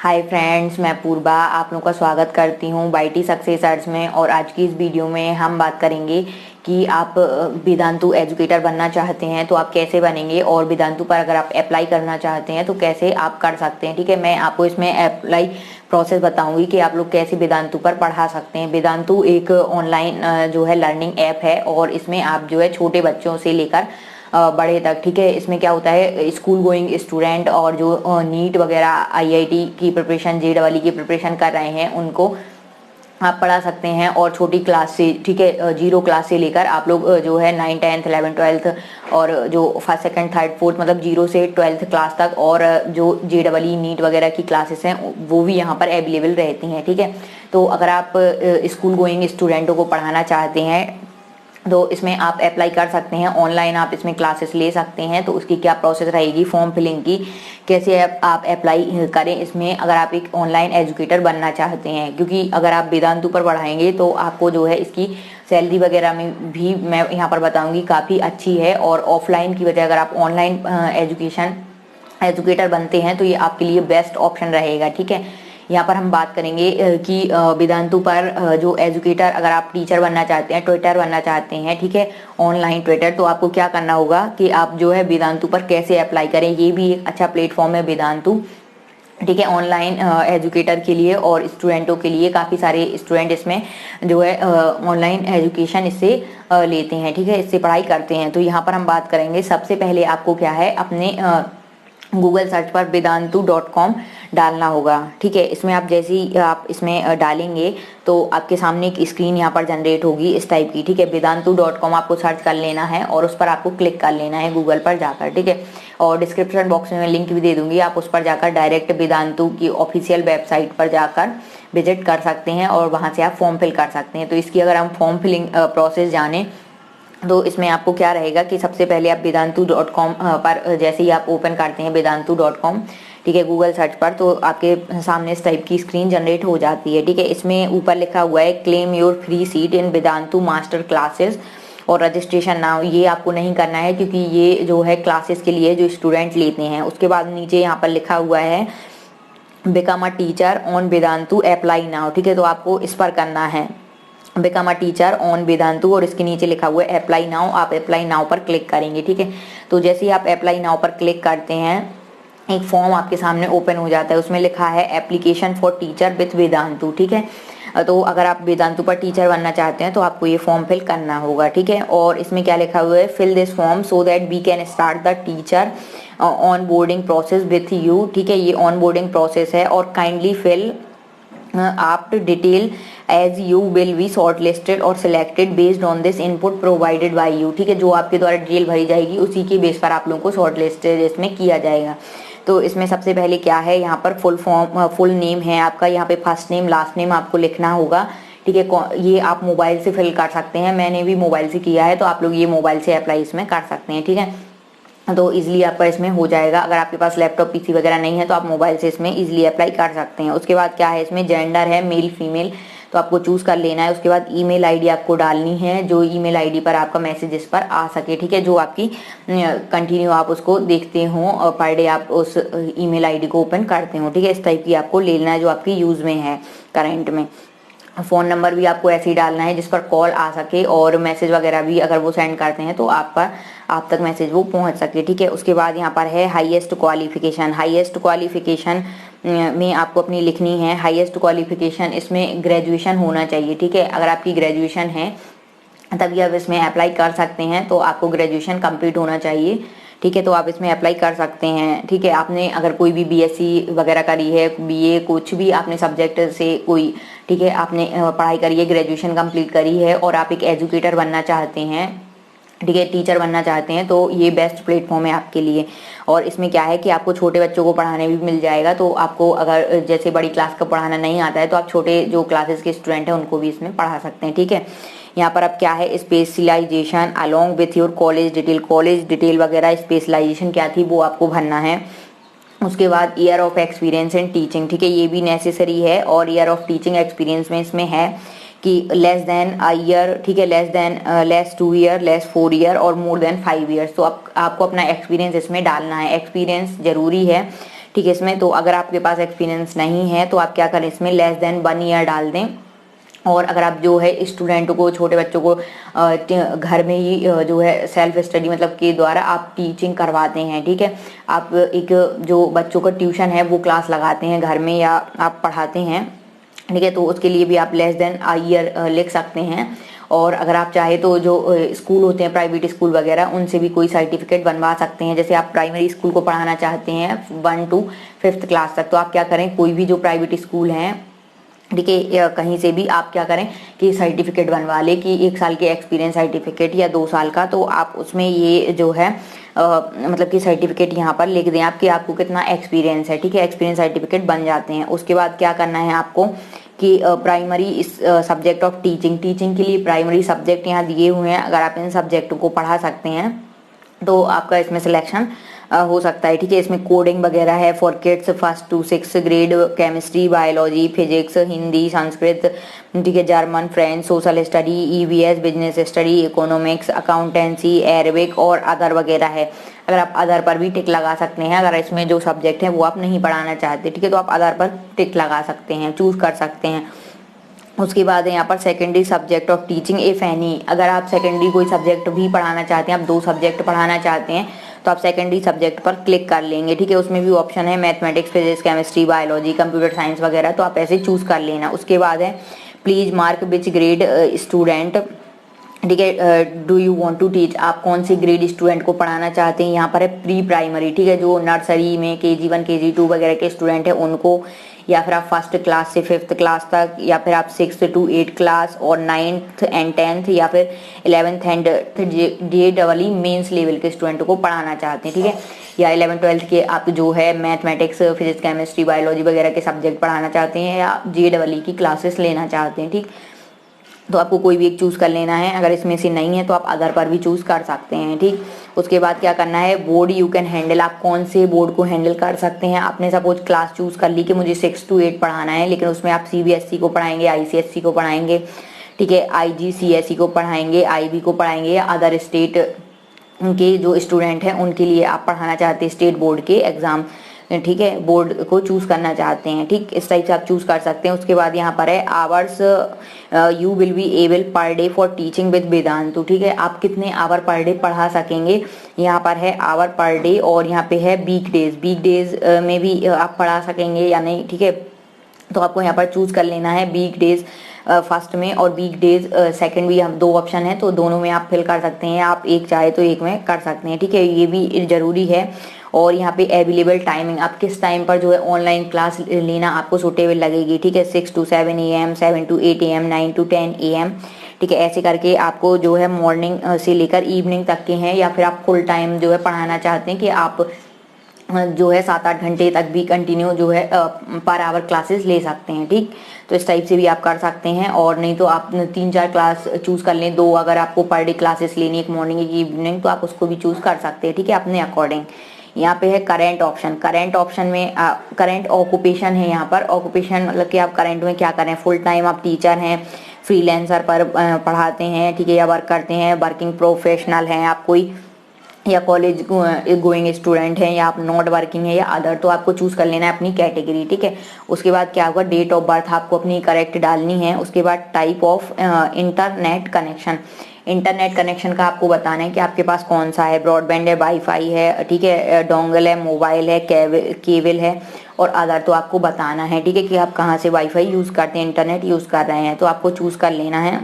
Hi friends, मैं पूर्वा आप लोगों का स्वागत करती हूँ बाईटी सक्सेस अर्ज में। और आज की इस वीडियो में हम बात करेंगे कि आप वेदांतु एजुकेटर बनना चाहते हैं तो आप कैसे बनेंगे, और वेदांतु पर अगर आप अप्लाई करना चाहते हैं तो कैसे आप कर सकते हैं। ठीक है, मैं आपको इसमें अप्लाई प्रोसेस बताऊंगी कि आप लोग कैसे वेदांतु पर पढ़ा सकते हैं। वेदांतु एक ऑनलाइन जो है लर्निंग ऐप है, और इसमें आप जो है छोटे बच्चों से लेकर बड़े तक, ठीक है, इसमें क्या होता है, स्कूल गोइंग स्टूडेंट और जो नीट वगैरह आईआईटी की प्रिपरेशन, जेईई की प्रिपरेशन कर रहे हैं उनको आप पढ़ा सकते हैं। और छोटी क्लास से, ठीक है, जीरो क्लास से लेकर आप लोग जो है 9, 10, 11, 12 और जो फर्स्ट, सेकंड, थर्ड, फोर्थ मतलब 0 से 12th क्लास तक, और जो जेईई नीट वगैरह की क्लासेस हैं वो भी यहाँ पर अवेलेबल रहती हैं। ठीक है, तो अगर आप स्कूल गोइंग स्टूडेंटों को पढ़ाना चाहते हैं तो इसमें आप अप्लाई कर सकते हैं। ऑनलाइन आप इसमें क्लासेस ले सकते हैं। तो उसकी क्या प्रोसेस रहेगी, फॉर्म फिलिंग की, कैसे आप अप्लाई करें इसमें, अगर आप एक ऑनलाइन एजुकेटर बनना चाहते हैं। क्योंकि अगर आप वेदांतु पर पढ़ाएंगे तो आपको जो है इसकी सैलरी वगैरह में भी मैं यहाँ पर बताऊंगी काफ़ी अच्छी है। और ऑफलाइन की वजह अगर आप ऑनलाइन एजुकेटर बनते हैं तो ये आपके लिए बेस्ट ऑप्शन रहेगा। ठीक है, यहाँ पर हम बात करेंगे कि वेदांतु पर जो एजुकेटर, अगर आप टीचर बनना चाहते हैं, ट्विटर बनना चाहते हैं, ठीक है, ऑनलाइन ट्विटर, तो आपको क्या करना होगा कि आप जो है वेदांतु पर कैसे अप्लाई करें। ये भी एक अच्छा प्लेटफॉर्म है वेदांतु, ठीक है, ऑनलाइन एजुकेटर के लिए और स्टूडेंटों के लिए। काफ़ी सारे स्टूडेंट इसमें जो है ऑनलाइन एजुकेशन इससे लेते हैं, ठीक है, इससे पढ़ाई करते हैं। तो यहाँ पर हम बात करेंगे, सबसे पहले आपको क्या है, अपने गूगल सर्च पर वेदांतु.com डालना होगा। ठीक है, इसमें आप जैसे ही आप इसमें डालेंगे तो आपके सामने एक स्क्रीन यहाँ पर जनरेट होगी इस टाइप की। ठीक है, वेदांतु.com आपको सर्च कर लेना है और उस पर आपको क्लिक कर लेना है गूगल पर जाकर। ठीक है, और डिस्क्रिप्शन बॉक्स में मैं लिंक भी दे दूंगी, आप उस पर जाकर डायरेक्ट वेदांतु की ऑफिशियल वेबसाइट पर जाकर विजिट कर सकते हैं और वहाँ से आप फॉर्म फिल कर सकते हैं। तो इसकी अगर हम फॉर्म फिलिंग प्रोसेस जाने तो इसमें आपको क्या रहेगा कि सबसे पहले आप वेदांतु.com पर जैसे ही आप ओपन करते हैं वेदांतु.com, ठीक है, गूगल सर्च पर, तो आपके सामने इस टाइप की स्क्रीन जनरेट हो जाती है। ठीक है, इसमें ऊपर लिखा हुआ है claim your free seat in Vedantu master classes और रजिस्ट्रेशन नाउ। ये आपको नहीं करना है क्योंकि ये जो है क्लासेस के लिए जो स्टूडेंट लेते हैं। उसके बाद नीचे यहाँ पर लिखा हुआ है become a teacher on Vedantu apply now. ठीक है, तो आपको इस पर करना है become a teacher on Vedantu, और इसके नीचे लिखा हुआ है अप्लाई नाउ। आप अप्लाई नाउ पर क्लिक करेंगे। ठीक है, तो जैसे ही आप अप्लाई नाउ पर क्लिक करते हैं एक फॉर्म आपके सामने ओपन हो जाता है, उसमें लिखा है application for teacher with Vedantu. ठीक है, तो अगर आप वेदांतु पर टीचर बनना चाहते हैं तो आपको ये फॉर्म फिल करना होगा। ठीक है, और इसमें क्या लिखा हुआ है, fill this form so that we can start the teacher on boarding process with you. ठीक है, ये ऑन बोर्डिंग प्रोसेस है, और काइंडली फिल आप detail as you will be short listed और selected based on this input provided by you. ठीक है, जो आपके द्वारा डिटेल भरी जाएगी उसी के बेस पर आप लोगों को शॉर्ट लिस्टेड इसमें किया जाएगा। तो इसमें सबसे पहले क्या है, यहाँ पर फुल नेम है आपका, यहाँ पे फर्स्ट नेम लास्ट नेम आपको लिखना होगा। ठीक है, ये आप मोबाइल से फिल कर सकते हैं, मैंने भी मोबाइल से किया है, तो आप लोग ये मोबाइल से अप्लाई इसमें कर सकते हैं। ठीक है, तो इजीली आपका इसमें हो जाएगा। अगर आपके पास लैपटॉप पीसी वगैरह नहीं है तो आप मोबाइल से इसमें इजीली अप्लाई कर सकते हैं। उसके बाद क्या है, इसमें जेंडर है मेल फीमेल, तो आपको चूज कर लेना है। उसके बाद ईमेल आईडी आपको डालनी है, जो ईमेल आईडी पर आपका मैसेज इस पर आ सके। ठीक है, जो आपकी कंटिन्यू आप उसको देखते हो और पर डे आप उस ईमेल आईडी को ओपन करते हो। ठीक है, इस टाइप की आपको लेना है जो आपकी यूज में है करंट में। फ़ोन नंबर भी आपको ऐसे ही डालना है जिस पर कॉल आ सके, और मैसेज वगैरह भी अगर वो सेंड करते हैं तो आप तक मैसेज वो पहुंच सके। ठीक है, उसके बाद यहाँ पर है हाईएस्ट क्वालिफिकेशन। हाईएस्ट क्वालिफिकेशन में आपको अपनी लिखनी है हाईएस्ट क्वालिफिकेशन, इसमें ग्रेजुएशन होना चाहिए। ठीक है, अगर आपकी ग्रेजुएशन है तभी आप इसमें अप्लाई कर सकते हैं, तो आपको ग्रेजुएशन कंप्लीट होना चाहिए। ठीक है, तो आप इसमें अप्लाई कर सकते हैं। ठीक है, आपने अगर कोई भी बीएससी वगैरह करी है, बीए, कुछ भी आपने सब्जेक्ट से कोई, ठीक है, आपने पढ़ाई करी है, ग्रेजुएशन कंप्लीट करी है और आप एक एजुकेटर बनना चाहते हैं, ठीक है, टीचर बनना चाहते हैं, तो ये बेस्ट प्लेटफॉर्म है आपके लिए। और इसमें क्या है कि आपको छोटे बच्चों को पढ़ाने भी मिल जाएगा। तो आपको अगर जैसे बड़ी क्लास का पढ़ाना नहीं आता है तो आप छोटे जो क्लासेस के स्टूडेंट हैं उनको भी इसमें पढ़ा सकते हैं। ठीक है, यहाँ पर अब क्या है, specialization along with your college detail वगैरह, स्पेशलाइजेशन क्या थी वो आपको भरना है। उसके बाद year of experience in teaching, ठीक है, ये भी नेसेसरी है। और ईयर ऑफ टीचिंग एक्सपीरियंस में इसमें है कि लेस देन अ ईयर, ठीक है, लेस 2 ईयर, लेस 4 ईयर और मोर देन 5 ईयर्स। तो आपको अपना एक्सपीरियंस इसमें डालना है, एक्सपीरियंस जरूरी है। ठीक है। इसमें तो अगर आपके पास एक्सपीरियंस नहीं है तो आप क्या करें, इसमें लेस देन 1 ईयर डाल दें। और अगर आप जो है स्टूडेंट को, छोटे बच्चों को घर में ही जो है सेल्फ स्टडी मतलब के द्वारा आप टीचिंग करवाते हैं, ठीक है। आप एक जो बच्चों का ट्यूशन है वो क्लास लगाते हैं घर में या आप पढ़ाते हैं, ठीक है। तो उसके लिए भी आप लेस देन अ ईयर लिख सकते हैं। और अगर आप चाहे तो जो स्कूल होते हैं प्राइवेट स्कूल वगैरह, उनसे भी कोई सर्टिफिकेट बनवा सकते हैं। जैसे आप प्राइमरी स्कूल को पढ़ाना चाहते हैं 1 to 5th क्लास तक, तो आप क्या करें, कोई भी जो प्राइवेट स्कूल हैं, ठीक है, कहीं से भी आप क्या करें कि सर्टिफिकेट बनवा ले कि 1 साल के एक्सपीरियंस सर्टिफिकेट या 2 साल का, तो आप उसमें ये जो है मतलब कि सर्टिफिकेट यहाँ पर लिख दें आप कि आपको कितना एक्सपीरियंस है, ठीक है। एक्सपीरियंस सर्टिफिकेट बन जाते हैं। उसके बाद क्या करना है आपको कि प्राइमरी इस सब्जेक्ट ऑफ टीचिंग के लिए प्राइमरी सब्जेक्ट यहाँ दिए हुए हैं। अगर आप इन सब्जेक्टों को पढ़ा सकते हैं तो आपका इसमें सिलेक्शन हो सकता है, ठीक है। इसमें कोडिंग वगैरह है for kids 1st to 6th grade, chemistry, biology, physics, Hindi, Sanskrit, ठीक है, German, French, social study, EVS, business study, economics, accountancy, Arabic और अदर वगैरह है। अगर आप अदर पर भी टिक लगा सकते हैं, अगर इसमें जो सब्जेक्ट है वो आप नहीं पढ़ाना चाहते, ठीक है, तो आप अदर पर टिक लगा सकते हैं, चूज कर सकते हैं। उसके बाद है यहाँ पर secondary subject of teaching if any. अगर आप सेकेंडरी कोई सब्जेक्ट भी पढ़ाना चाहते हैं, आप 2 सब्जेक्ट पढ़ाना चाहते हैं, तो आप सेकेंडरी सब्जेक्ट पर क्लिक कर लेंगे, ठीक है। उसमें भी ऑप्शन है mathematics, physics, chemistry, biology, computer science वगैरह, तो आप ऐसे चूज कर लेना। उसके बाद है please mark which grade student, ठीक है, do you want to teach, आप कौन सी ग्रेड स्टूडेंट को पढ़ाना चाहते हैं। यहाँ पर है प्री प्राइमरी, ठीक है, जो नर्सरी में KG1 KG2 वगैरह के स्टूडेंट है उनको, या फिर आप 1st क्लास से 5th क्लास तक, या फिर आप 6th to 8th क्लास और 9th and 10th, या फिर 11th and JEE mains level के स्टूडेंट को पढ़ाना चाहते हैं, ठीक है। या 11th 12th के आप जो है मैथमेटिक्स, फिजिक्स, केमिस्ट्री, बायोलॉजी वगैरह के सब्जेक्ट पढ़ाना चाहते हैं, या JEE की क्लासेस लेना चाहते हैं, ठीक। तो आपको कोई भी एक चूज कर लेना है। अगर इसमें से नहीं है तो आप अदर पर भी चूज कर सकते हैं, ठीक। उसके बाद क्या करना है, बोर्ड यू कैन हैंडल, आप कौन से बोर्ड को हैंडल कर सकते हैं। आपने सपोज क्लास चूज कर ली कि मुझे 6 to 8 पढ़ाना है, लेकिन उसमें आप CBSE को पढ़ाएंगे, ICSE को पढ़ाएंगे, ठीक है, IGCSE को पढ़ाएंगे, IB को पढ़ाएंगे, या अदर स्टेट के जो स्टूडेंट हैं उनके लिए आप पढ़ाना चाहते हैं स्टेट बोर्ड के एग्जाम, ठीक है, बोर्ड को चूज करना चाहते हैं, ठीक। इस टाइप से आप चूज कर सकते हैं। उसके बाद यहाँ पर है hours you will be able per day for teaching with Vedantu, ठीक है, आप कितने आवर पर डे पढ़ा सकेंगे। यहाँ पर है आवर पर डे, और यहाँ पे है वीक डेज में भी आप पढ़ा सकेंगे या नहीं, ठीक है। तो आपको यहाँ पर चूज कर लेना है वीक डेज फर्स्ट में और वीक डेज सेकेंड भी, हम 2 ऑप्शन है तो दोनों में आप फिल कर सकते हैं, आप एक चाहे तो एक में कर सकते हैं, ठीक है, ये भी जरूरी है। और यहाँ पे अवेलेबल टाइमिंग, आप किस टाइम पर जो है ऑनलाइन क्लास लेना आपको सूटेबल लगेगी, ठीक है, 6 to 7 AM, 7 to 8 AM, 9 to 10 AM, ठीक है। ऐसे करके आपको जो है मॉर्निंग से लेकर इवनिंग तक के हैं, या फिर आप फुल टाइम जो है पढ़ाना चाहते हैं कि आप जो है 7-8 घंटे तक भी कंटिन्यू जो है पर आवर क्लासेस ले सकते हैं, ठीक। तो इस टाइप से भी आप कर सकते हैं। और नहीं तो आप 3-4 क्लास चूज कर लें, 2 अगर आपको पर डे क्लासेस लेनी, एक मॉर्निंग एक इवनिंग, तो आप उसको भी चूज कर सकते हैं, ठीक है, अपने अकॉर्डिंग। यहाँ पे है करेंट ऑप्शन में करेंट ऑक्यूपेशन है। यहाँ पर ऑक्यूपेशन मतलब कि आप करेंट में क्या करें, फुल टाइम आप टीचर हैं, फ्रीलांसर पर पढ़ाते हैं, ठीक है, या वर्क करते हैं, वर्किंग प्रोफेशनल हैं आप कोई, या कॉलेज गोइंग स्टूडेंट हैं, या आप नॉट वर्किंग है, या अदर, तो आपको चूज कर लेना है अपनी कैटेगरी, ठीक है। उसके बाद क्या होगा, डेट ऑफ बर्थ आपको अपनी करेक्ट डालनी है। उसके बाद टाइप ऑफ इंटरनेट कनेक्शन का आपको बताना है कि आपके पास कौन सा है, ब्रॉडबैंड है, वाईफाई है, ठीक है, डोंगल है, मोबाइल है, केबल है और अदर, तो आपको बताना है, ठीक है, कि आप कहाँ से वाईफाई यूज करते हैं, इंटरनेट यूज कर रहे हैं, तो आपको चूज कर लेना है।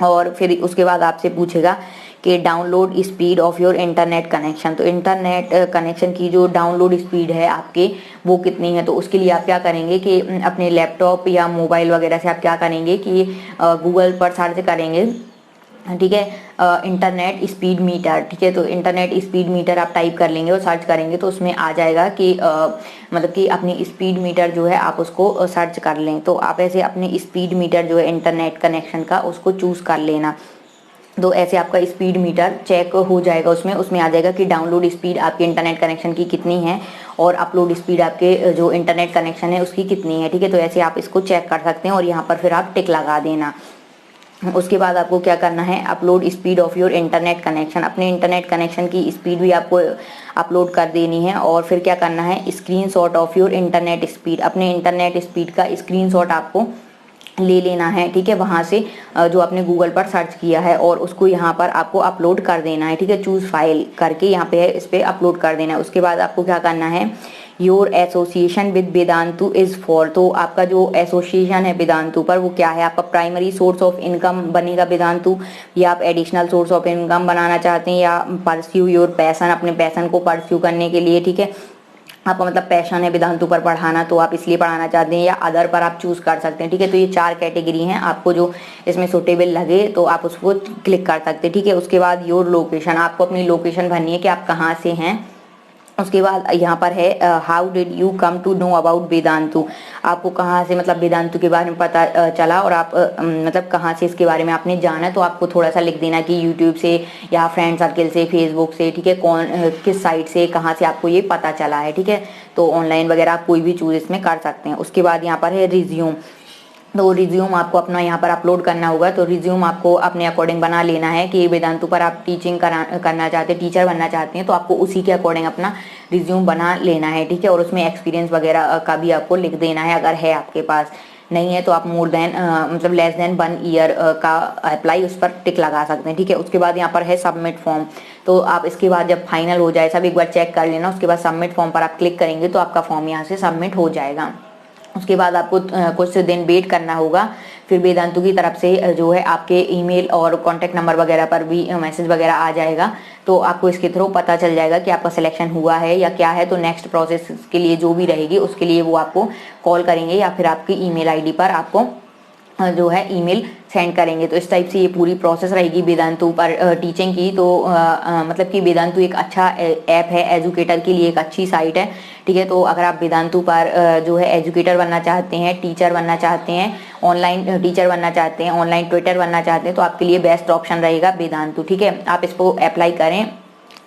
और फिर उसके बाद आपसे पूछेगा कि download speed of your internet connection, तो इंटरनेट कनेक्शन की जो डाउनलोड स्पीड है आपके वो कितनी है। तो उसके लिए आप क्या करेंगे कि अपने लैपटॉप या मोबाइल वगैरह से आप क्या करेंगे कि गूगल पर सर्च करेंगे, ठीक है, इंटरनेट स्पीड मीटर, ठीक है। तो इंटरनेट स्पीड मीटर आप टाइप कर लेंगे और सर्च करेंगे तो उसमें आ जाएगा कि मतलब कि अपनी स्पीड मीटर जो है आप उसको सर्च कर लें। तो आप ऐसे अपने स्पीड मीटर जो है इंटरनेट कनेक्शन का उसको चूज कर लेना। तो ऐसे आपका स्पीड मीटर चेक हो जाएगा, उसमें आ जाएगा कि डाउनलोड स्पीड आपके इंटरनेट कनेक्शन की कितनी है और अपलोड स्पीड आपके जो इंटरनेट कनेक्शन है उसकी कितनी है, ठीक है। तो ऐसे आप इसको चेक कर सकते हैं और यहाँ पर फिर आप टिक लगा देना। उसके बाद आपको क्या करना है, upload speed of your internet connection, अपने इंटरनेट कनेक्शन की स्पीड भी आपको अपलोड कर देनी है। और फिर क्या करना है, screenshot of your internet speed, अपने इंटरनेट स्पीड का स्क्रीनशॉट आपको ले लेना है, ठीक है, वहाँ से जो आपने गूगल पर सर्च किया है और उसको यहाँ पर आपको अपलोड कर देना है, ठीक है, चूज फाइल करके यहाँ पे है, इस पे अपलोड कर देना है। उसके बाद आपको क्या करना है, your association with Vedantu is for, तो आपका जो एसोसिएशन है वेदांतु पर वो क्या है, आपका प्राइमरी सोर्स ऑफ इनकम बनेगा वेदांतु, या आप एडिशनल सोर्स ऑफ इनकम बनाना चाहते हैं, या परस्यू योर पैशन, अपने पैशन को परस्यू करने के लिए, ठीक है, आपका मतलब पैशन है वेदांतु पर पढ़ाना तो आप इसलिए पढ़ाना चाहते हैं, या अदर पर आप चूज कर सकते हैं, ठीक है। तो ये 4 कैटेगरी हैं, आपको जो इसमें सुटेबल लगे तो आप उसको क्लिक कर सकते हैं, ठीक है। उसके बाद योर लोकेशन, आपको अपनी लोकेशन भरनी है कि आप कहाँ से हैं। उसके बाद यहाँ पर है how did you come to know about Vedantu, आपको कहाँ से मतलब वेदांतु के बारे में पता चला, और आप मतलब कहाँ से इसके बारे में आपने जाना, तो आपको थोड़ा सा लिख देना कि यूट्यूब से या फ्रेंड सर्कल से, फेसबुक से, ठीक है, कौन किस साइट से, कहाँ से आपको ये पता चला है, ठीक है। तो ऑनलाइन वगैरह आप कोई भी चूज इसमें कर सकते हैं। उसके बाद यहाँ पर है रिज्यूम, तो रिज्यूम आपको अपना यहाँ पर अपलोड करना होगा। तो रिज्यूम आपको अपने अकॉर्डिंग बना लेना है कि वेदांतु पर आप टीचिंग करना चाहते हैं, टीचर बनना चाहते हैं, तो आपको उसी के अकॉर्डिंग अपना रिज्यूम बना लेना है, ठीक है। और उसमें एक्सपीरियंस वगैरह का भी आपको लिख देना है, अगर है आपके पास, नहीं है तो आप मोर देन मतलब लेस देन 1 ईयर का अप्लाई उस पर टिक लगा सकते हैं, ठीक है। उसके बाद यहाँ पर है सबमिट फॉर्म, तो आप इसके बाद जब फाइनल हो जाए सब एक बार चेक कर लेना, उसके बाद सबमिट फॉर्म पर आप क्लिक करेंगे तो आपका फॉर्म यहाँ से सबमिट हो जाएगा। उसके बाद आपको कुछ दिन वेट करना होगा, फिर वेदांतु की तरफ से जो है आपके ईमेल और कॉन्टैक्ट नंबर वगैरह पर भी मैसेज वगैरह आ जाएगा, तो आपको इसके थ्रू पता चल जाएगा कि आपका सिलेक्शन हुआ है या क्या है। तो नेक्स्ट प्रोसेस के लिए जो भी रहेगी उसके लिए वो आपको कॉल करेंगे या फिर आपकी ईमेल आईडी पर आपको जो है ईमेल सेंड करेंगे। तो इस टाइप से ये पूरी प्रोसेस रहेगी वेदांतु पर टीचिंग की। तो मतलब कि वेदांतु एक अच्छा ऐप है, एजुकेटर के लिए एक अच्छी साइट है, ठीक है। तो अगर आप वेदांतु पर जो है एजुकेटर बनना चाहते हैं, टीचर बनना चाहते हैं, ऑनलाइन टीचर बनना चाहते हैं, ऑनलाइन ट्विटर बनना चाहते हैं, तो आपके लिए बेस्ट ऑप्शन रहेगा वेदांतु, ठीक है। आप इसको अप्लाई करें।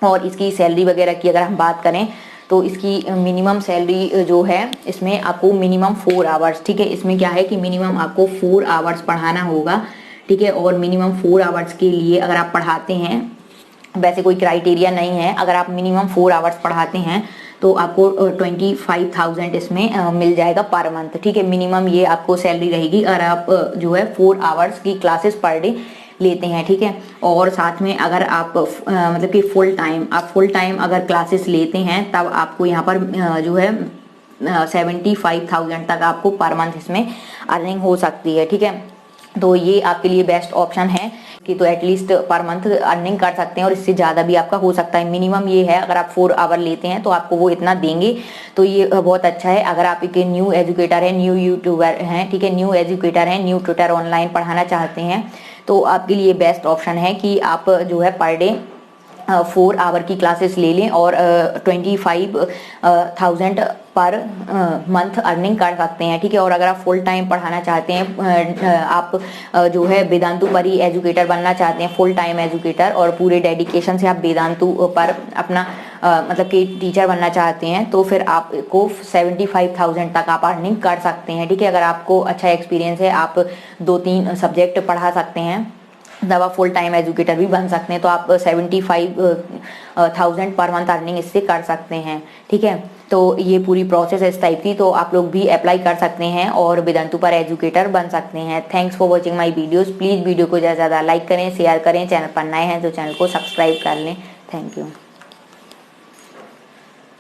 और इसकी सैलरी वगैरह की अगर हम बात करें तो इसकी मिनिमम सैलरी जो है इसमें आपको मिनिमम 4 आवर्स, ठीक है, इसमें क्या है कि मिनिमम आपको 4 आवर्स पढ़ाना होगा, ठीक है। और मिनिमम 4 आवर्स के लिए अगर आप पढ़ाते हैं, वैसे कोई क्राइटेरिया नहीं है, अगर आप मिनिमम 4 आवर्स पढ़ाते हैं तो आपको 25,000 इसमें मिल जाएगा पर मंथ, ठीक है। मिनिमम ये आपको सैलरी रहेगी अगर आप जो है 4 आवर्स की क्लासेस पर डे लेते हैं, ठीक है। और साथ में अगर आप मतलब कि फुल टाइम अगर क्लासेस लेते हैं तब आपको यहाँ पर जो है 75,000 तक आपको पर मंथ इसमें अर्निंग हो सकती है, ठीक है। तो ये आपके लिए बेस्ट ऑप्शन है कि तो एटलीस्ट पर मंथ अर्निंग कर सकते हैं, और इससे ज़्यादा भी आपका हो सकता है। मिनिमम ये है अगर आप 4 आवर लेते हैं तो आपको वो इतना देंगे, तो ये बहुत अच्छा है। अगर आप एक न्यू एजुकेटर है, न्यू यूट्यूबर हैं, ठीक है, न्यू एजुकेटर हैं, न्यू ट्विटर ऑनलाइन पढ़ाना चाहते हैं, तो आपके लिए बेस्ट ऑप्शन है कि आप जो है पर डे 4 आवर की क्लासेस ले लें और 25,000 पर मंथ अर्निंग कर सकते हैं, ठीक है। और अगर आप फुल टाइम पढ़ाना चाहते हैं, आप जो है वेदांतु पर ही एजुकेटर बनना चाहते हैं, फुल टाइम एजुकेटर, और पूरे डेडिकेशन से आप वेदांतु पर अपना मतलब कि टीचर बनना चाहते हैं, तो फिर आपको 75,000 तक आप अर्निंग कर सकते हैं, ठीक है। अगर आपको अच्छा एक्सपीरियंस है, आप 2-3 सब्जेक्ट पढ़ा सकते हैं, तब आप फुल टाइम एजुकेटर भी बन सकते हैं, तो आप 75,000 पर मंथ अर्निंग इससे कर सकते हैं, ठीक है। तो ये पूरी प्रोसेस है इस टाइप की, तो आप लोग भी अप्लाई कर सकते हैं और वेदांतु पर एजुकेटर बन सकते हैं। Thanks for watching my videos. Please video को ज़्यादा से ज़्यादा लाइक करें, शेयर करें, चैनल पर नए हैं तो चैनल को सब्सक्राइब कर लें। Thank you.